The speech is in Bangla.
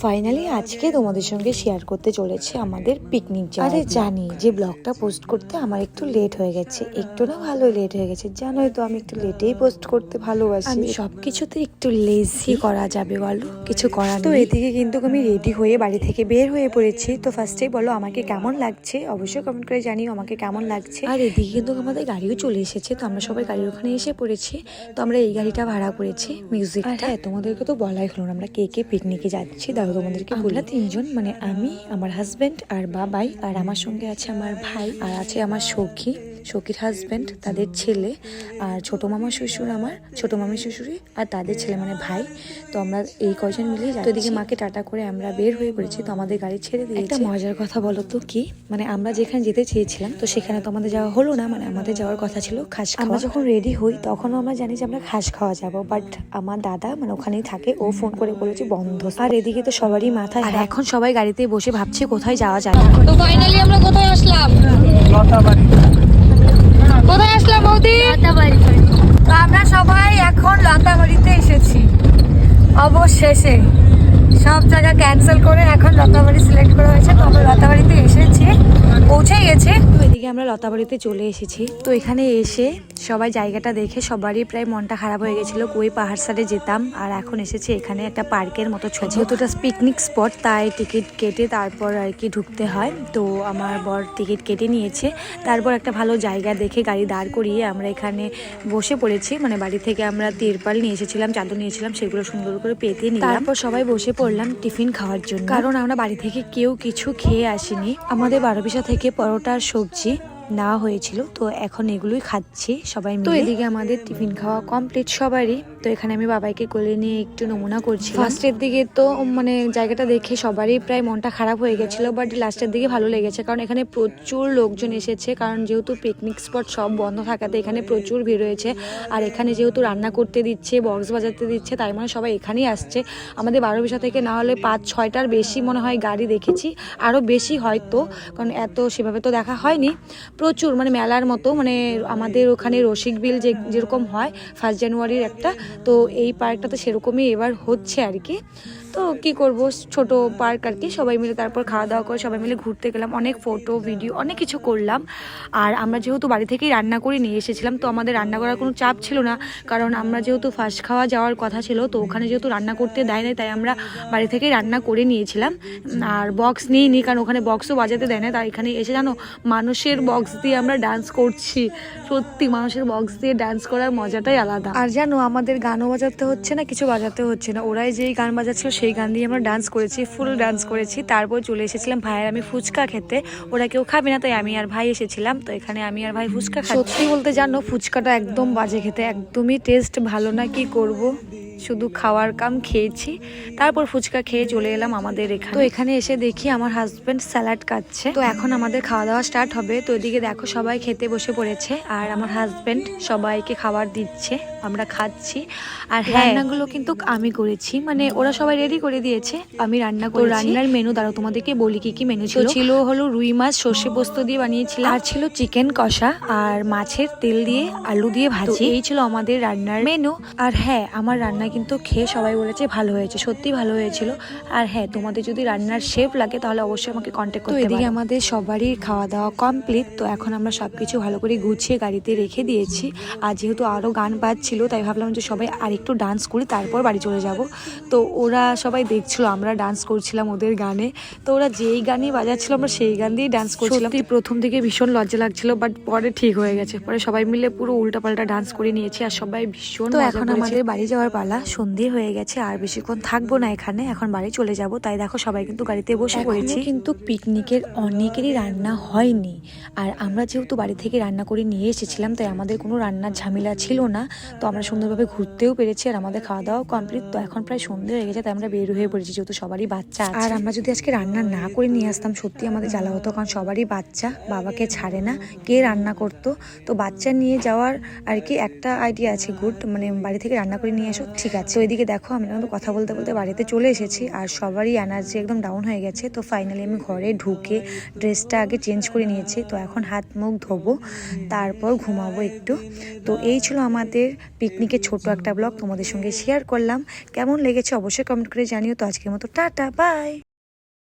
ফাইনালি আজকে তোমাদের সঙ্গে শেয়ার করতে চলেছে আমাদের পিকনিক যাওয়া। আরে জানি যে ব্লগটা পোস্ট করতে আমার একটু লেট হয়ে গেছে, একটু না ভালো লেট হয়ে গেছে, জানোই তো আমি একটু লেটেই পোস্ট করতে ভালোবাসি। আমি সবকিছুতে একটু লেজি করা যাবে বলো, কিছু করার তো। এদিকে কিন্তু আমি রেডি হয়ে বাড়ি থেকে বের হয়ে পড়েছি। তো ফার্স্টেই বলো আমাকে কেমন লাগছে, অবশ্যই কমেন্ট করে জানিও আমাকে কেমন লাগছে। আর এদিকে কিন্তু আমাদের গাড়িও চলে এসেছে, তো আমরা সবাই গাড়ির ওখানে এসে পড়েছি। তো আমরা এই গাড়িটা ভাড়া করেছি মিউজিক। হ্যাঁ, তোমাদেরকে তো বলাই হলো না আমরা কে কে পিকনিকে যাচ্ছি। দাঁড়ো তোমাদেরকে বলি, তিনজন, মানে আমি, আমার হাজবেন্ড আর বাবাই, আর আমার সঙ্গে আছে আমার ভাই, আর আছে আমার সখীর হাজবেন্ড, তাদের ছেলে, আর ছোট মামা শ্বশুর, আমার ছোট মামি শ্বশুরি আর তাদের ছেলে মানে ভাই। তো আমরা এই কয়জন মিলে যাচ্ছি। তো এদিকে মাকে টাটা করে আমরা বের হয়ে পড়েছি। তো আমাদের গাড়ি ছেড়ে দিয়েছে। একটা মজার কথা বলো তো কি, মানে আমরা যেখানে যেতে চেয়েছিলাম তো সেখানে তো আমাদের যাওয়া হলো না, মানে আমাদের যাওয়ার কথা ছিল খাস খাওয়া। আমরা যখন রেডি হই তখনও আমরা জানি যে আমরা খাস খাওয়া যাবো, বাট আমার দাদা মানে ওখানেই থাকে, ও ফোন করে বলেছে বন্ধ। আর এদিকে তো সবারই মাথায়, আর এখন সবাই গাড়িতে বসে ভাবছে কোথায় যাওয়া যায়। তো ফাইনালি আমরা কোথায় আসলাম? কোথায় আসলাম বৌদি? লতাবাড়ি। তো আমরা সবাই এখন লতাবাড়িতে এসেছি। অবশেষে সব জায়গা ক্যান্সেল করে এখন লতাবাড়ি সিলেক্ট করা হয়েছে। তো আমরা লতাবাড়িতে এসেছি, পৌঁছে গেছে। তো এদিকে আমরা লতাবাড়িতে চলে এসেছি। তো এখানে এসে সবাই জায়গাটা দেখে সবারই প্রায় মনটা খারাপ হয়ে গেছিল, কই পাহাড় সাইডে যেতাম। আর এখন এসেছি এখানে একটা পার্কের মতো ছোট, যেহেতু এটা পিকনিক স্পট তাই টিকিট কেটে তারপর আর কি ঢুকতে হয়। তো আমার বর টিকিট কেটে নিয়েছে, তারপর একটা ভালো জায়গা দেখে গাড়ি দাঁড় করিয়ে আমরা এখানে বসে পড়েছি। মানে বাড়ি থেকে আমরা তিরপাল নিয়ে এসেছিলাম, চাদর নিয়েছিলাম, সেগুলো সুন্দর করে পেতে নিলাম। তারপর সবাই বসে পড়লাম টিফিন খাওয়ার জন্য, কারণ আমরা বাড়ি থেকে কেউ কিছু খেয়ে আসিনি। আমাদের 12 থেকে পরোটার সবজি না হয়েছিল, তো এখন এগুলোই খাচ্ছি সবাই মিলে। তো এদিকে আমাদের টিফিন খাওয়া কমপ্লিট সবারই। তো এখানে আমি বাবাইকে কোলে নিয়ে একটু নমুনা করছি। ফার্স্টের দিকে তো মানে জায়গাটা দেখে সবারই প্রায় মনটা খারাপ হয়ে গেছিল, বাট লাস্টের দিকে ভালো লেগেছে, কারণ এখানে প্রচুর লোকজন এসেছে। কারণ যেহেতু পিকনিক স্পট সব বন্ধ থাকাতে এখানে প্রচুর ভিড় হয়েছে। আর এখানে যেহেতু রান্না করতে দিচ্ছে, বক্স বাজাতে দিচ্ছে, তাই মানে সবাই এখানেই আসছে। আমাদের 12 থেকে না হলে 5-6টার বেশি মনে হয় গাড়ি দেখেছি, আরও বেশি হয়তো, কারণ এত সেভাবে তো দেখা হয়নি। প্রচুর মানে মেলার মতো, মানে আমাদের ওখানে রসিক বিল যেরকম হয় 1 জানুয়ারির একটা, তো এই পার্কটা তো সেরকমই এবার হচ্ছে আর কি। তো কি করব, ছোট পার্ক আর কি। সবাই মিলে তারপর খাওয়া দাওয়া করে সবাই মিলে ঘুরতে গেলাম, অনেক ফটো ভিডিও অনেক কিছু করলাম। আর আমরা যেহেতু বাড়ি থেকেই রান্না করে নিয়ে এসেছিলাম, তো আমাদের রান্না করার কোনো চাপ ছিল না, কারণ আমরা যেহেতু ফার্স্ট খাওয়া যাওয়ার কথা ছিল, তো ওখানে যেহেতু রান্না করতে দেয় না, তাই আমরা বাড়ি থেকেই রান্না করে নিয়েছিলাম। আর বক্স নিইনি, কারণ ওখানে বক্সও বাজাতে দেয় না। তাই এখানে এসে জানো মানুষের বক্স দিয়ে আমরা ডান্স করছি। সত্যি মানুষের বক্স দিয়ে ডান্স করার মজাটাই আলাদা। আর জানো আমাদের গানও বাজাতে হচ্ছে না, কিছু বাজাতে হচ্ছে না, ওরাই যেই গান বাজাচ্ছিল সেই গান দিয়ে আমরা ডান্স করেছি, ফুল ডান্স করেছি। তারপর চলে এসেছিলাম ভাইয়ের আমি ফুচকা খেতে। ওরা কেউ খাবে না, তাই আমি আর ভাই এসেছিলাম। তো এখানে আমি আর ভাই ফুচকা খাচ্ছি। সত্যি বলতে জানো ফুচকাটা একদম বাজে খেতে, একদমই টেস্ট ভালো না। কি করব, শুধু খাওয়ার কাম খেয়েছি। তারপর ফুচকা খেয়ে চলে এলাম আমাদের এখানে। তো এখানে এসে দেখি আমার হাজবেন্ড স্যালাড কাটছে। তো এখন আমাদের খাওয়া দাওয়া স্টার্ট হবে। তো এদিকে দেখো সবাই খেতে বসে পড়েছে, আর আমার হাজবেন্ড সবাইকে খাবার দিচ্ছে, আমরা খাচ্ছি। আর রান্নাগুলো কিন্তু আমি করেছি, মানে ওরা সবাই রেডি করে দিয়েছে, আমি রান্না করেছি। রান্নার মেনু দাঁড়াও তোমাদেরকে বলি কি কি মেনু ছিল। ছিল হলো রুই মাছ সর্ষে পোস্ত দিয়ে বানিয়েছিলাম, আর ছিল চিকেন কষা, আর মাছের তেল দিয়ে আলু দিয়ে ভাজি। এই ছিল আমাদের রান্নার মেনু। আর হ্যাঁ, আমার রান্না কিন্তু খেয়ে সবাই বলেছে ভালো হয়েছে, সত্যি ভালো হয়েছিল। আর হ্যাঁ, তোমাদের যদি রান্নার শেফ লাগে তাহলে অবশ্যই আমাকে কন্ট্যাক্ট করতে পারো। তো এদিকে আমাদের সবারই খাওয়া দাওয়া কমপ্লিট। তো এখন আমরা সবকিছু ভালো করে গুছিয়ে গাড়িতে রেখে দিয়েছি। আর যেহেতু আরও গান বাজছিল, তাই ভাবলাম যে সবাই আরেকটু ডান্স করি, তারপর বাড়ি চলে যাব। তো ওরা সবাই দেখছিল আমরা ডান্স করছিলাম ওদের গানে। তো ওরা যেই গানই বাজাচ্ছিল আমরা সেই গান দিয়েই ডান্স করছিলাম। প্রথম দিকে ভীষণ লজ্জা লাগছিল, বাট পরে ঠিক হয়ে গেছে। পরে সবাই মিলে পুরো উল্টাপাল্টা ডান্স করে নিয়েছি, আর সবাই ভীষণ। তো এখন আমাদের বাড়ি যাওয়ার পালা, সন্ধে হয়ে গেছে, আর বেশিক্ষণ থাকবো না এখানে, এখন বাড়ি চলে যাব। তাই দেখো সবাই কিন্তু গাড়িতে বসে পড়েছি। কিন্তু পিকনিকের অনেকেরই রান্না হয়নি, আর আমরা যেহেতু বাড়ি থেকে রান্না করে নিয়ে এসেছিলাম, তাই আমাদের কোনো রান্নার ঝামেলা ছিল না। তো আমরা সুন্দরভাবে ঘুরতেও পেরেছি, আর আমাদের খাওয়া দাওয়া কমপ্লিট। তো এখন প্রায় সন্ধে হয়ে গেছে, তাই আমরা বের হয়ে পড়েছি, যেহেতু সবারই বাচ্চা আছে। আর আমরা যদি আজকে রান্না না করে নিয়ে আসতাম সত্যি আমাদের জ্বালা হতো, কারণ সবারই বাচ্চা, বাবাকে ছাড়ে না, কে রান্না করতো। তো বাচ্চা নিয়ে যাওয়ার আর কি একটা আইডিয়া আছে গুড, মানে বাড়ি থেকে রান্না করে নিয়ে এসো ঠিক ঠিক আছে। ওইদিকে দেখো আমি কিন্তু কথা বলতে বলতে বাড়িতে চলে এসেছি আর সবারই এনার্জি একদম ডাউন হয়ে গেছে। তো ফাইনালি আমি ঘরে ঢুকে ড্রেসটা আগে চেঞ্জ করে নিয়েছি। তো এখন হাত মুখ ধোবো, তারপর ঘুমাবো একটু। তো এই ছিল আমাদের পিকনিকের ছোট একটা ব্লগ, তোমাদের সঙ্গে শেয়ার করলাম। কেমন লেগেছে অবশ্যই কমেন্ট করে জানিও। তো আজকের মতো টাটা, বাই।